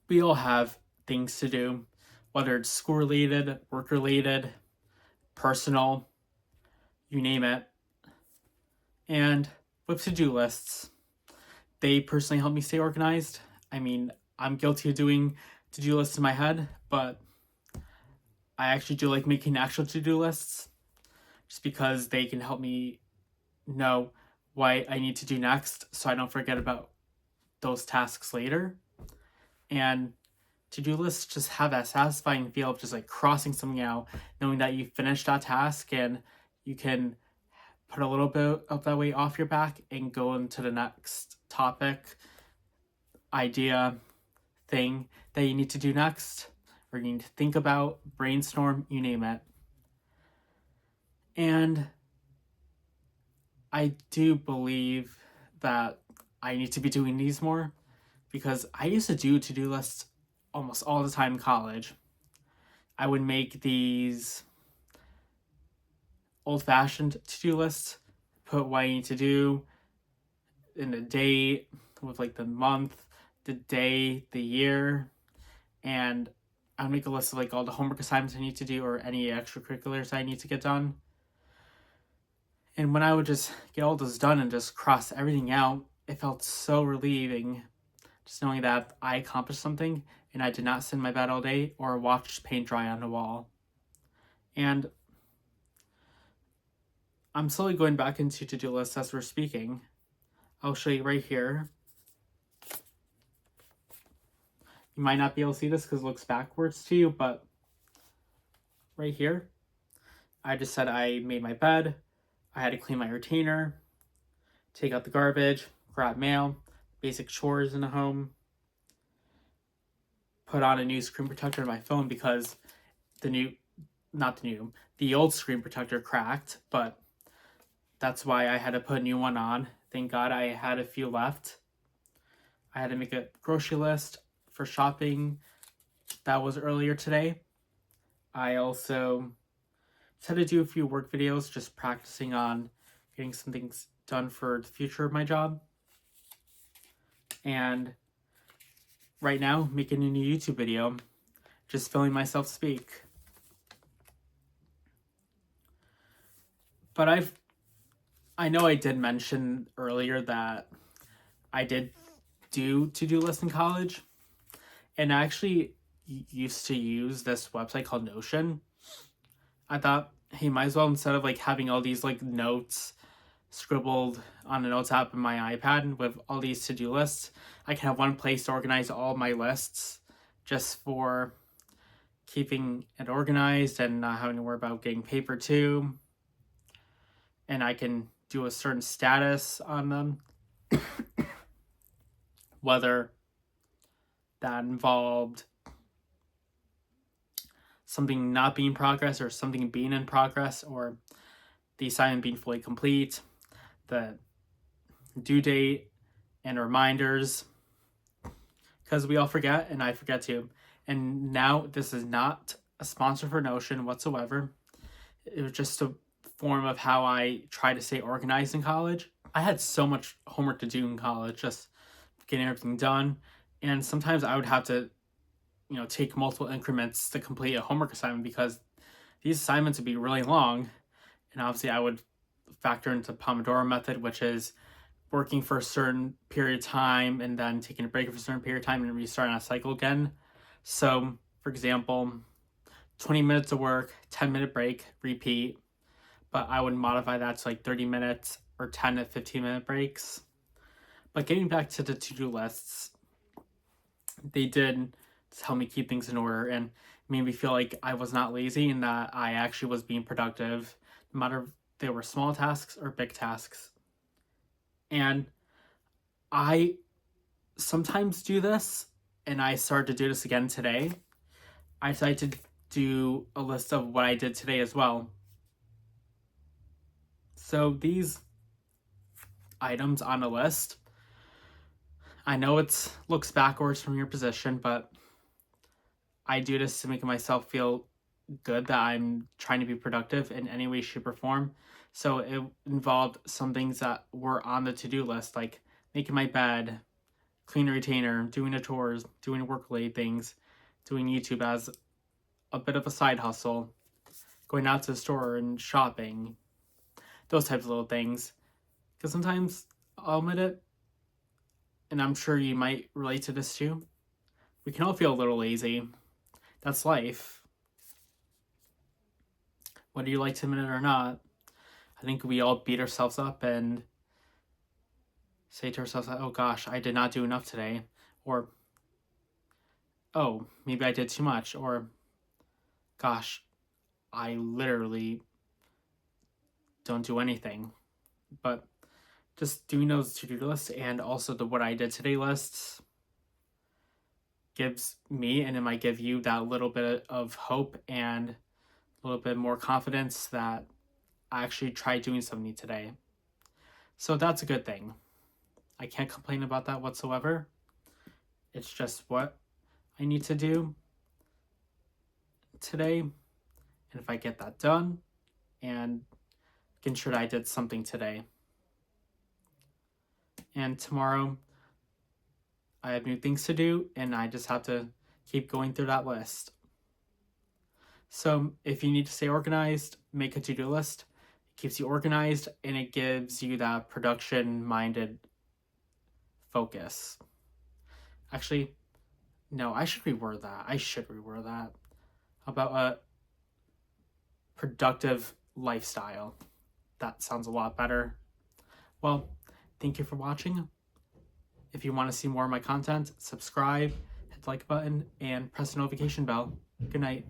We all have things to do, whether it's school related, work related, personal, you name it. And with to do lists, they personally help me stay organized. I mean, I'm guilty of doing to do lists in my head, but I actually do like making actual to do lists just because they can help me know what I need to do next so I don't forget about those tasks later. And to do lists just have that satisfying feel of just like crossing something out, knowing that you finished that task and you can put a little bit of that weight off your back and go into the next topic, idea, thing that you need to do next, or you need to think about, brainstorm, you name it. And I do believe that I need to be doing these more because I used to do to do lists almost all the time in college. I would make these old fashioned to do lists, put what I need to do in the date with like the month, the day, the year, and I'd make a list of like all the homework assignments I need to do or any extracurriculars I need to get done. And when I would just get all those done and just cross everything out, it felt so relieving just knowing that I accomplished something and I did not sit in my bed all day or watch paint dry on the wall. And I'm slowly going back into to-do lists as we're speaking. I'll show you right here. You might not be able to see this because it looks backwards to you, but right here, I just said I made my bed, I had to clean my retainer, take out the garbage, grab mail, basic chores in the home, put on a new screen protector on my phone because the old screen protector cracked, but that's why I had to put a new one on. Thank God I had a few left. I had to make a grocery list for shopping that was earlier today. I also just had to do a few work videos, just practicing on getting some things done for the future of my job. And right now, making a new YouTube video, just filming myself speak. But I know I did mention earlier that I did do to-do lists in college, and I actually used to use this website called Notion. I thought, hey, might as well, instead of like having all these like notes scribbled on a notes app in my iPad with all these to-do lists, I can have one place to organize all my lists just for keeping it organized and not having to worry about getting paper too. And I can do a certain status on them, whether that involved something not being in progress or something being in progress, or the assignment being fully complete, the due date, and reminders, because we all forget, and I forget too. And now this is not a sponsor for Notion whatsoever. It was just a form of how I try to stay organized in college. I had so much homework to do in college, just getting everything done. And sometimes I would have to, take multiple increments to complete a homework assignment because these assignments would be really long. And obviously I would factor into Pomodoro method, which is working for a certain period of time and then taking a break for a certain period of time and restarting a cycle again. So, for example, 20 minutes of work, 10-minute break, repeat. But I would modify that to like 30 minutes or 10 to 15-minute breaks. But getting back to the to-do lists, they did help me keep things in order and made me feel like I was not lazy and that I actually was being productive, no matter if they were small tasks or big tasks. And I sometimes do this, and I started to do this again today. I decided to do a list of what I did today as well. So these items on a list, I know it looks backwards from your position, but I do this to make myself feel good that I'm trying to be productive in any way, shape, or form. So it involved some things that were on the to-do list, like making my bed, cleaning retainer, doing the chores, doing work-related things, doing YouTube as a bit of a side hustle, going out to the store and shopping, those types of little things. Because sometimes, I'll admit it, and I'm sure you might relate to this too, we can all feel a little lazy. That's life. Whether you like to admit it or not, I think we all beat ourselves up and say to ourselves, oh gosh, I did not do enough today. Or, oh, maybe I did too much. Or, gosh, I literally don't do anything. But just doing those to-do lists and also the what I did today lists gives me, and it might give you, that little bit of hope and a little bit more confidence that I actually tried doing something today. So that's a good thing. I can't complain about that whatsoever. It's just what I need to do today. And if I get that done, and making sure that I did something today. And tomorrow, I have new things to do, and I just have to keep going through that list. So if you need to stay organized, make a to-do list. It keeps you organized, and it gives you that production-minded focus. Actually, no, I should reword that. How about a productive lifestyle? That sounds a lot better. Well, thank you for watching. If you want to see more of my content, subscribe, hit the like button, and press the notification bell. Good night.